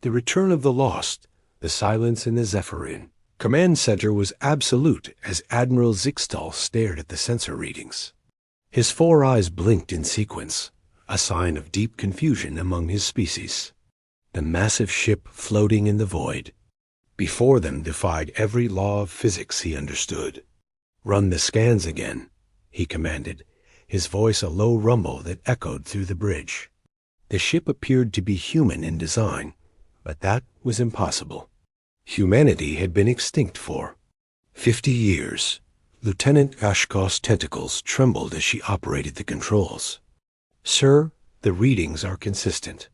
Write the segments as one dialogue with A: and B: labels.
A: The return of the lost, the silence in the Zephyrin. Command center was absolute as Admiral Zixtal stared at the sensor readings. His 4 eyes blinked in sequence, a sign of deep confusion among his species. The massive ship floating in the void before them defied every law of physics he understood. "Run the scans again," he commanded, his voice a low rumble that echoed through the bridge. The ship appeared to be human in design, but that was impossible. Humanity had been extinct for 50 years. Lieutenant Ashkov's tentacles trembled as she operated the controls. "Sir, the readings are consistent.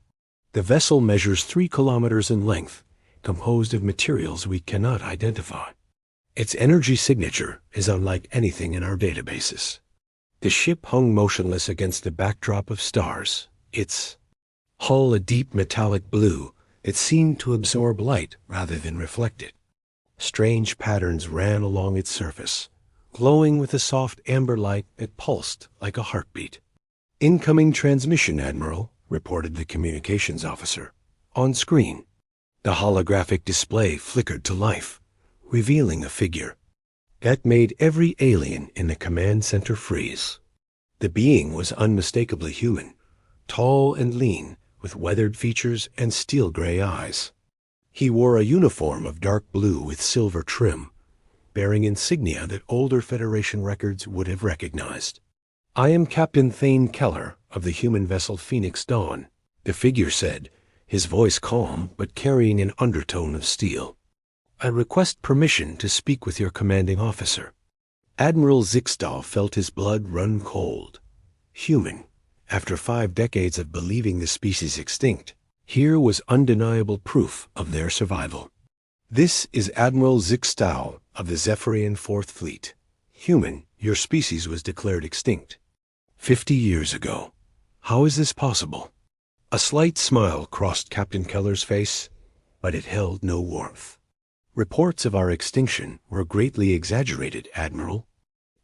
A: The vessel measures 3 kilometers in length, composed of materials we cannot identify. Its energy signature is unlike anything in our databases." The ship hung motionless against a backdrop of stars, its hull a deep metallic blue. It seemed to absorb light rather than reflect it. Strange patterns ran along its surface, glowing with a soft amber light that pulsed like a heartbeat. "Incoming transmission, Admiral," reported the communications officer. "On screen." The holographic display flickered to life, revealing a figure that made every alien in the command center freeze. The being was unmistakably human, tall and lean, with weathered features and steel-gray eyes. He wore a uniform of dark blue with silver trim, bearing insignia that older Federation records would have recognized. "I am Captain Thane Keller of the human vessel Phoenix Dawn," the figure said, his voice calm but carrying an undertone of steel. "I request permission to speak with your commanding officer." Admiral Zixtal felt his blood run cold. Human, after 5 decades of believing the species extinct, here was undeniable proof of their survival. "This is Admiral Zixtal of the Zephyrian 4th Fleet. Human, your species was declared extinct 50 years ago. How is this possible?" A slight smile crossed Captain Keller's face, but it held no warmth. "Reports of our extinction were greatly exaggerated, Admiral.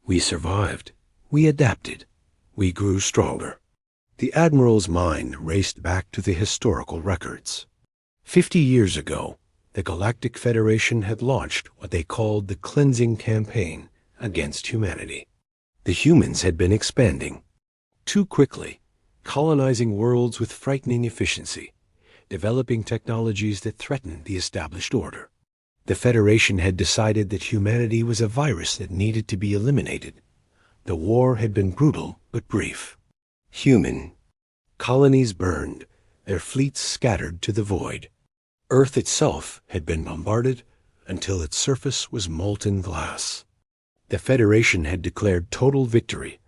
A: We survived. We adapted. We grew stronger." The Admiral's mind raced back to the historical records. 50 years ago, the Galactic Federation had launched what they called the Cleansing Campaign against humanity. The humans had been expanding too quickly, colonizing worlds with frightening efficiency, developing technologies that threatened the established order. The Federation had decided that humanity was a virus that needed to be eliminated. The war had been brutal but brief. Human colonies burned, their fleets scattered to the void. Earth itself had been bombarded until its surface was molten glass. The Federation had declared total victory,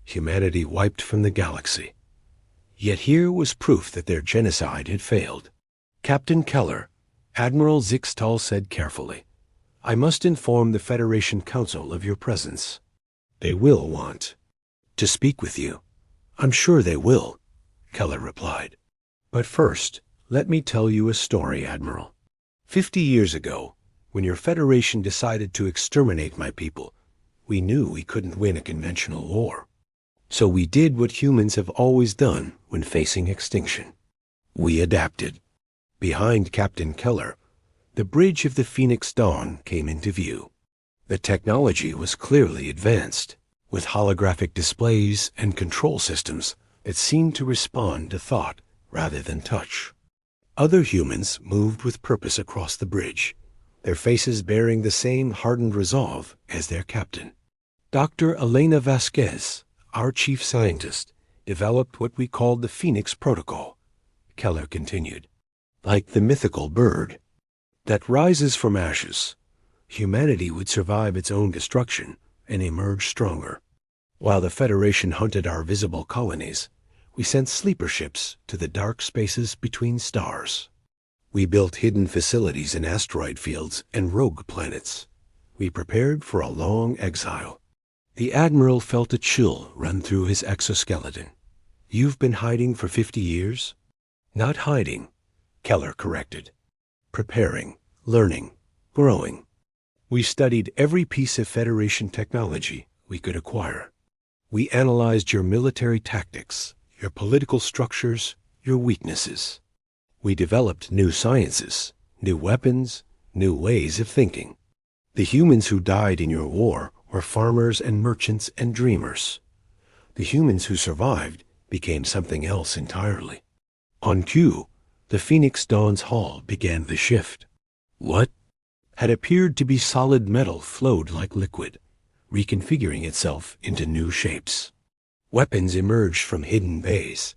A: humanity wiped from the galaxy. Yet here was proof that their genocide had failed. "Captain Keller," Admiral Zixtal said carefully, "I must inform the Federation Council of your presence. They will want to speak with you." "I'm sure they will," Keller replied. "But first, let me tell you a story, Admiral. 50 years ago, when your Federation decided to exterminate my people, we knew we couldn't win a conventional war. So we did what humans have always done when facing extinction. We adapted." Behind Captain Keller, the bridge of the Phoenix Dawn came into view. The technology was clearly advanced, with holographic displays and control systems that seemed to respond to thought rather than touch. Other humans moved with purpose across the bridge, their faces bearing the same hardened resolve as their captain. Dr. Elena Vasquez, our chief scientist, developed what we called the Phoenix Protocol, Keller continued. Like the mythical bird that rises from ashes, humanity would survive its own destruction and emerge stronger. While the Federation hunted our visible colonies, we sent sleeper ships to the dark spaces between stars. We built hidden facilities in asteroid fields and rogue planets. We prepared for a long exile. The Admiral felt a chill run through his exoskeleton. "You've been hiding for 50 years? "Not hiding," Keller corrected. "Preparing, learning, growing. We studied every piece of Federation technology we could acquire. We analyzed your military tactics, your political structures, your weaknesses. We developed new sciences, new weapons, new ways of thinking. The humans who died in your war were farmers and merchants and dreamers. The humans who survived became something else entirely. On cue, the Phoenix Dawn's hull began the shift. What had appeared to be solid metal flowed like liquid, reconfiguring itself into new shapes. Weapons emerged from hidden bays,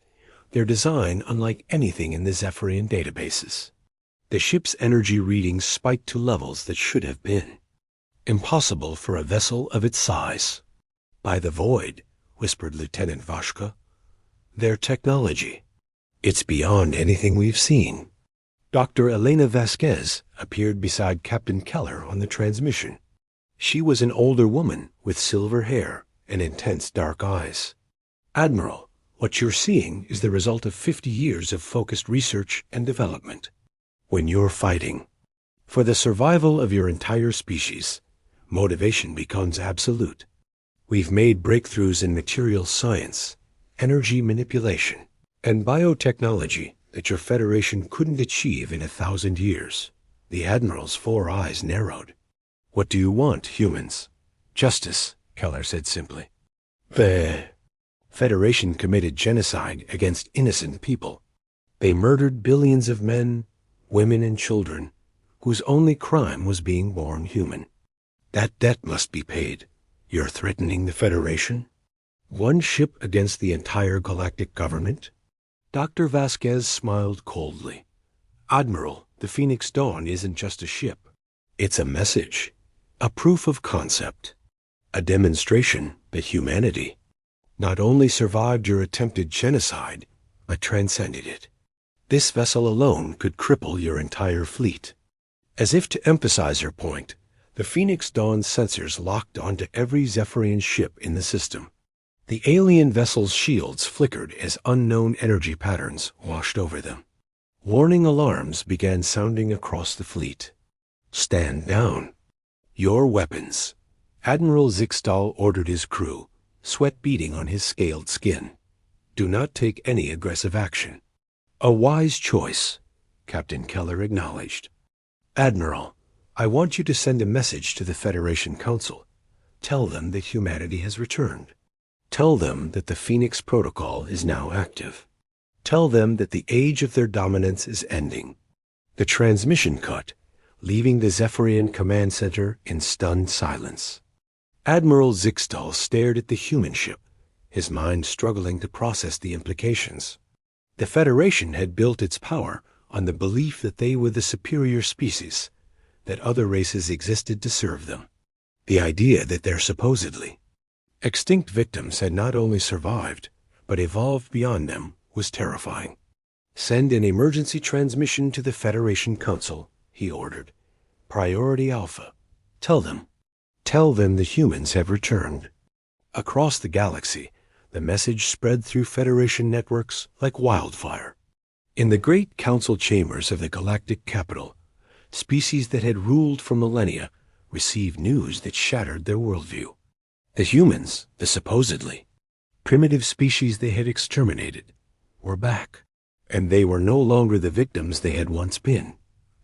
A: their design unlike anything in the Zephyrian databases. The ship's energy readings spiked to levels that should have been impossible for a vessel of its size. "By the void," whispered Lieutenant Vashka. "Their technology. It's beyond anything we've seen." Dr. Elena Vasquez appeared beside Captain Keller on the transmission. She was an older woman with silver hair and intense dark eyes. "Admiral, what you're seeing is the result of 50 years of focused research and development. When you're fighting for the survival of your entire species, motivation becomes absolute. We've made breakthroughs in material science, energy manipulation, and biotechnology that your Federation couldn't achieve in 1,000 years." The Admiral's 4 eyes narrowed. "What do you want, humans?" "Justice," Keller said simply. "The Federation committed genocide against innocent people. They murdered billions of men, women, and children, whose only crime was being born human. That debt must be paid. You're threatening the Federation? One ship against the entire galactic government?" Dr. Vasquez smiled coldly. "Admiral, the Phoenix Dawn isn't just a ship. It's a message, a proof of concept, a demonstration that humanity not only survived your attempted genocide, but transcended it. This vessel alone could cripple your entire fleet." As if to emphasize her point, the Phoenix Dawn's sensors locked onto every Zephyrian ship in the system. The alien vessel's shields flickered as unknown energy patterns washed over them. Warning alarms began sounding across the fleet. "Stand down. Your weapons." Admiral Zixtal ordered his crew, sweat beading on his scaled skin. "Do not take any aggressive action." "A wise choice," Captain Keller acknowledged. "Admiral, I want you to send a message to the Federation Council. Tell them that humanity has returned. Tell them that the Phoenix Protocol is now active. Tell them that the age of their dominance is ending." The transmission cut, leaving the Zephyrian Command Center in stunned silence. Admiral Zixtal stared at the human ship, his mind struggling to process the implications. The Federation had built its power on the belief that they were the superior species, that other races existed to serve them. The idea that their supposedly extinct victims had not only survived, but evolved beyond them was terrifying. "Send an emergency transmission to the Federation Council," he ordered. "Priority Alpha. Tell them the humans have returned." Across the galaxy, the message spread through Federation networks like wildfire. In the great council chambers of the galactic capital, species that had ruled for millennia received news that shattered their worldview. The humans, the supposedly primitive species they had exterminated, were back, and they were no longer the victims they had once been.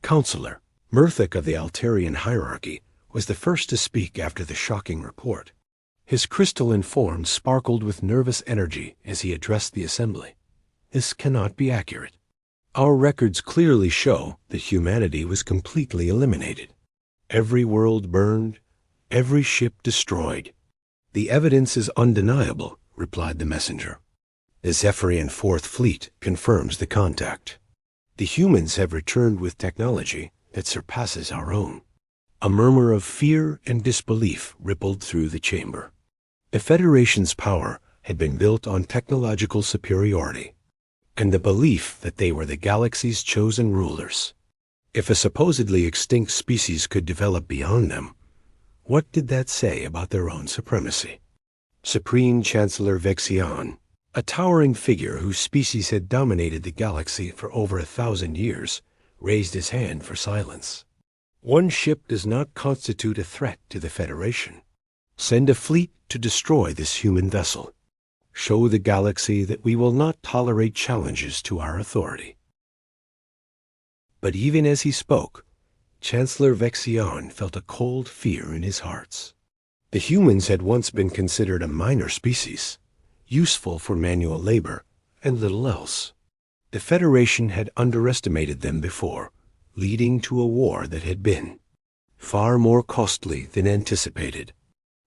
A: Counselor Murthik of the Altarian hierarchy was the first to speak after the shocking report. His crystalline form sparkled with nervous energy as he addressed the assembly. "This cannot be accurate. Our records clearly show that humanity was completely eliminated. Every world burned, every ship destroyed." "The evidence is undeniable," replied the messenger. "The Zephyrian Fourth Fleet confirms the contact. The humans have returned with technology that surpasses our own." A murmur of fear and disbelief rippled through the chamber. The Federation's power had been built on technological superiority, and the belief that they were the galaxy's chosen rulers. If a supposedly extinct species could develop beyond them, what did that say about their own supremacy? Supreme Chancellor Vexian, a towering figure whose species had dominated the galaxy for over 1,000 years, raised his hand for silence. "One ship does not constitute a threat to the Federation. Send a fleet to destroy this human vessel. Show the galaxy that we will not tolerate challenges to our authority." But even as he spoke, Chancellor Vexion felt a cold fear in his heart. The humans had once been considered a minor species, useful for manual labor and little else. The Federation had underestimated them before, leading to a war that had been far more costly than anticipated.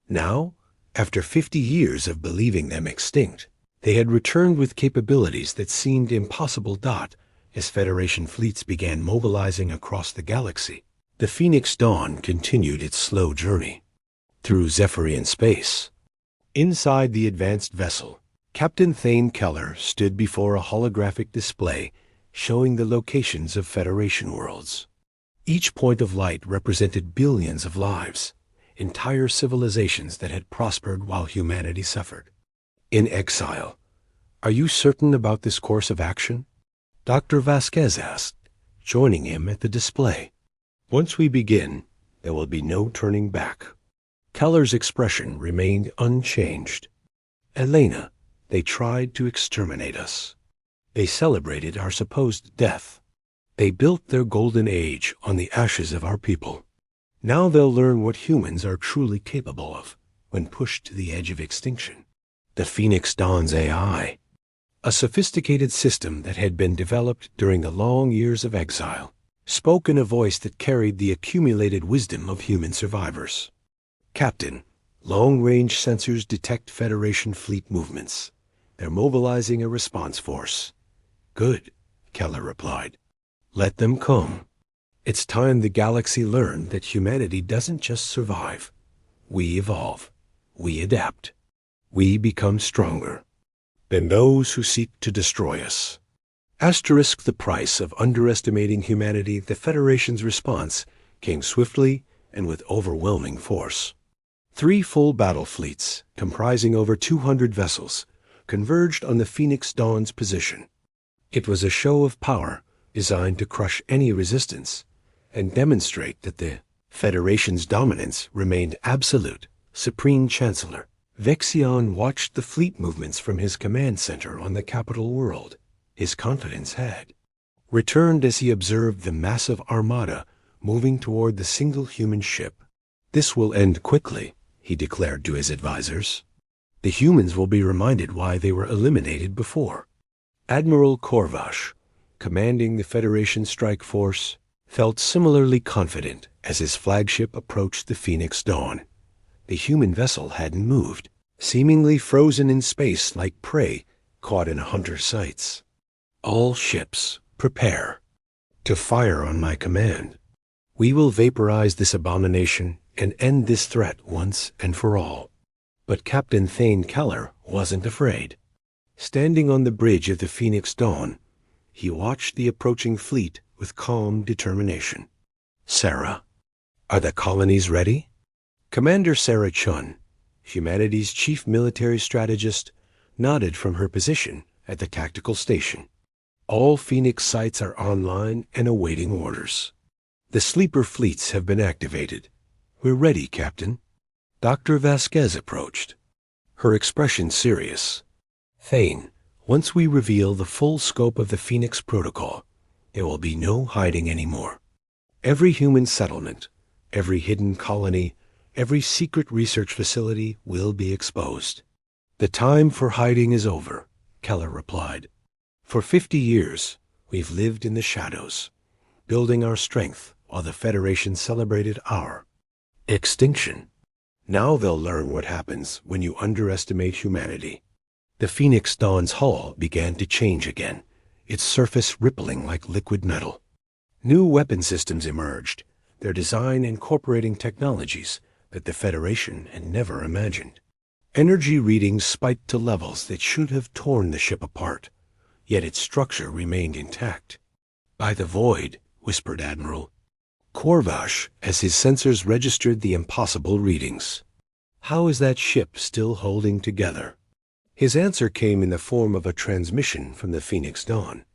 A: Now, after 50 years of believing them extinct, they had returned with capabilities that seemed impossible. As Federation fleets began mobilizing across the galaxy, the Phoenix Dawn continued its slow journey through Zephyrian space. Inside the advanced vessel, Captain Thane Keller stood before a holographic display showing the locations of Federation worlds. Each point of light represented billions of lives, entire civilizations that had prospered while humanity suffered. In exile, "Are you certain about this course of action?" Dr. Vasquez asked, joining him at the display. "Once we begin, there will be no turning back." Keller's expression remained unchanged. "Elena, they tried to exterminate us. They celebrated our supposed death. They built their golden age on the ashes of our people. Now they'll learn what humans are truly capable of when pushed to the edge of extinction." The Phoenix Dawn's AI, a sophisticated system that had been developed during the long years of exile, spoke in a voice that carried the accumulated wisdom of human survivors. "Captain, long-range sensors detect Federation fleet movements. They're mobilizing a response force." "Good," Keller replied. "Let them come. It's time the galaxy learned that humanity doesn't just survive. We evolve. We adapt. We become stronger than those who seek to destroy us." The price of underestimating humanity. The Federation's response came swiftly and with overwhelming force. 3 full battle fleets, comprising over 200 vessels, converged on the Phoenix Dawn's position. It was a show of power designed to crush any resistance and demonstrate that the Federation's dominance remained absolute. Supreme Chancellor Vexion watched the fleet movements from his command center on the capital world. His confidence had returned as he observed the massive armada moving toward the single human ship. "This will end quickly," he declared to his advisors. "The humans will be reminded why they were eliminated before." Admiral Korvash, commanding the Federation strike force, felt similarly confident as his flagship approached the Phoenix Dawn. The human vessel hadn't moved, seemingly frozen in space like prey caught in a hunter's sights. "All ships, prepare to fire on my command. We will vaporize this abomination and end this threat once and for all." But Captain Thane Keller wasn't afraid. Standing on the bridge of the Phoenix Dawn, he watched the approaching fleet with calm determination. "Sarah, are the colonies ready?" Commander Sarah Chun, humanity's chief military strategist, nodded from her position at the tactical station. "All Phoenix sites are online and awaiting orders. The sleeper fleets have been activated. We're ready, Captain." Dr. Vasquez approached, her expression serious. "Thane, once we reveal the full scope of the Phoenix Protocol, there will be no hiding anymore. Every human settlement, every hidden colony, every secret research facility will be exposed." "The time for hiding is over," Keller replied. "For 50 years, we've lived in the shadows, building our strength while the Federation celebrated our extinction. Now they'll learn what happens when you underestimate humanity." The Phoenix Dawn's hull began to change again, its surface rippling like liquid metal. New weapon systems emerged, their design incorporating technologies that the Federation had never imagined. Energy readings spiked to levels that should have torn the ship apart, yet its structure remained intact. "By the void," whispered Admiral Korvash as his sensors registered the impossible readings. "How is that ship still holding together?" His answer came in the form of a transmission from the Phoenix Dawn.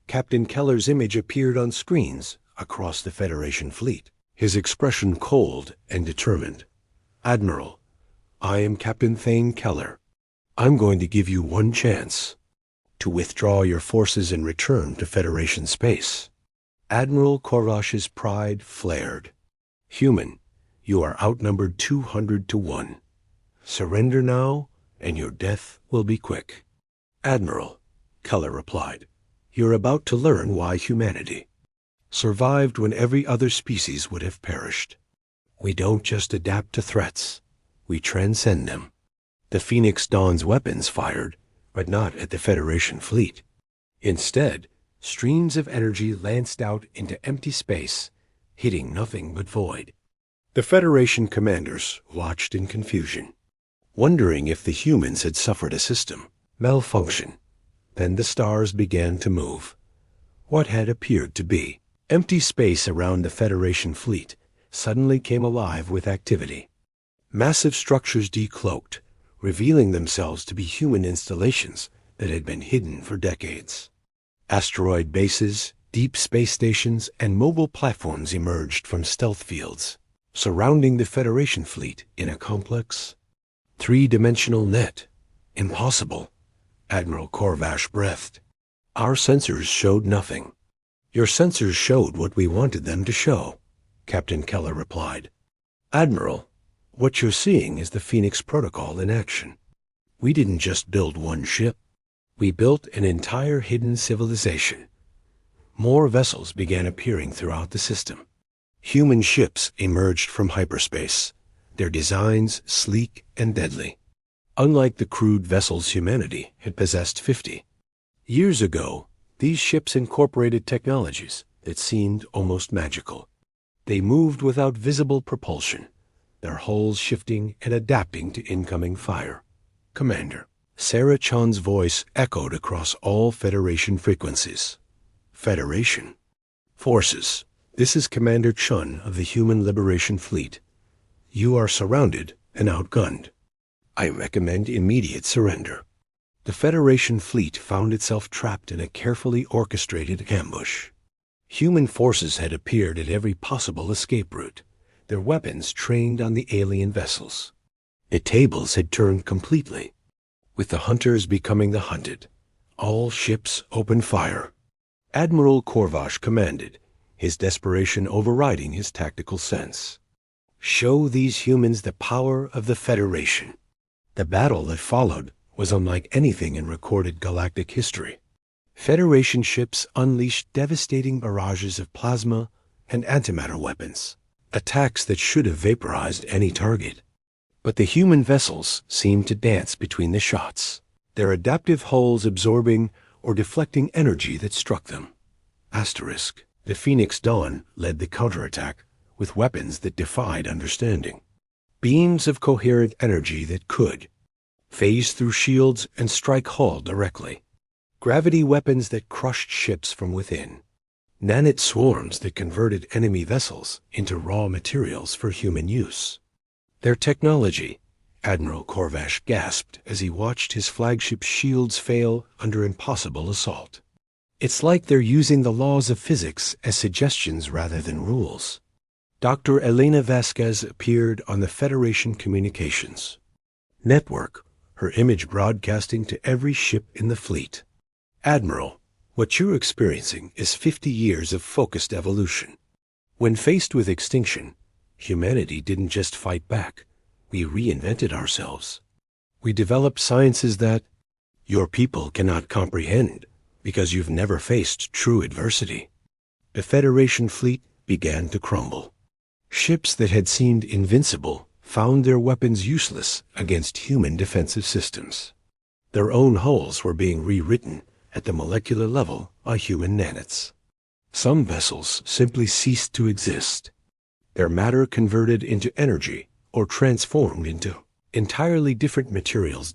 A: Captain Keller's image appeared on screens across the Federation fleet, his expression cold and determined. "Admiral, I am Captain Thane Keller. I'm going to give you one chance to withdraw your forces and return to Federation space. Admiral Korvash's pride flared. Human, you are outnumbered 200 to 1. Surrender now, and your death will be quick. Admiral, Keller replied, you're about to learn why humanity survived when every other species would have perished. We don't just adapt to threats, we transcend them. The Phoenix Dawn's weapons fired, but not at the Federation fleet. Instead, streams of energy lanced out into empty space, hitting nothing but void. The Federation commanders watched in confusion, wondering if the humans had suffered a system malfunction. Then the stars began to move. What had appeared to be empty space around the Federation fleet suddenly came alive with activity. Massive structures decloaked, revealing themselves to be human installations that had been hidden for decades. Asteroid bases, deep space stations, and mobile platforms emerged from stealth fields, surrounding the Federation fleet in a complex, three-dimensional net. Impossible, Admiral Korvash breathed. Our sensors showed nothing. Your sensors showed what we wanted them to show, Captain Keller replied. Admiral, what you're seeing is the Phoenix Protocol in action. We didn't just build one ship. We built an entire hidden civilization. More vessels began appearing throughout the system. Human ships emerged from hyperspace, their designs sleek and deadly, unlike the crude vessels humanity had possessed 50 years ago. These ships incorporated technologies that seemed almost magical. They moved without visible propulsion, their hulls shifting and adapting to incoming fire. Commander, Sarah Chun's voice echoed across all Federation frequencies. Federation forces, this is Commander Chun of the Human Liberation Fleet. You are surrounded and outgunned. I recommend immediate surrender. The Federation fleet found itself trapped in a carefully orchestrated ambush. Human forces had appeared at every possible escape route, their weapons trained on the alien vessels. The tables had turned completely, with the hunters becoming the hunted. All ships opened fire. Admiral Korvash commanded, his desperation overriding his tactical sense. Show these humans the power of the Federation. The battle that followed was unlike anything in recorded galactic history. Federation ships unleashed devastating barrages of plasma and antimatter weapons, attacks that should have vaporized any target. But the human vessels seemed to dance between the shots, their adaptive hulls absorbing or deflecting energy that struck them. Asterisk. The Phoenix Dawn led the counterattack with weapons that defied understanding. Beams of coherent energy that could phase through shields and strike hull directly. Gravity weapons that crushed ships from within. Nanite swarms that converted enemy vessels into raw materials for human use. Their technology, Admiral Korvash gasped as he watched his flagship's shields fail under impossible assault. It's like they're using the laws of physics as suggestions rather than rules. Dr. Elena Vasquez appeared on the Federation communications network, her image broadcasting to every ship in the fleet. Admiral, what you're experiencing is 50 years of focused evolution. When faced with extinction, humanity didn't just fight back. We reinvented ourselves. We developed sciences that your people cannot comprehend because you've never faced true adversity. The Federation fleet began to crumble. Ships that had seemed invincible found their weapons useless against human defensive systems. Their own hulls were being rewritten at the molecular level by human nanites. Some vessels simply ceased to exist. Their matter converted into energy or transformed into entirely different materials.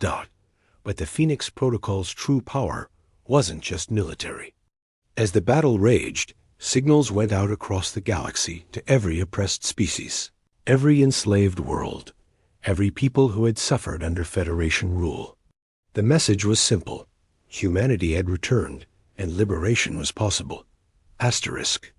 A: But the Phoenix Protocol's true power wasn't just military. As the battle raged, signals went out across the galaxy to every oppressed species, every enslaved world, every people who had suffered under Federation rule. The message was simple. Humanity had returned, and liberation was possible. Asterisk.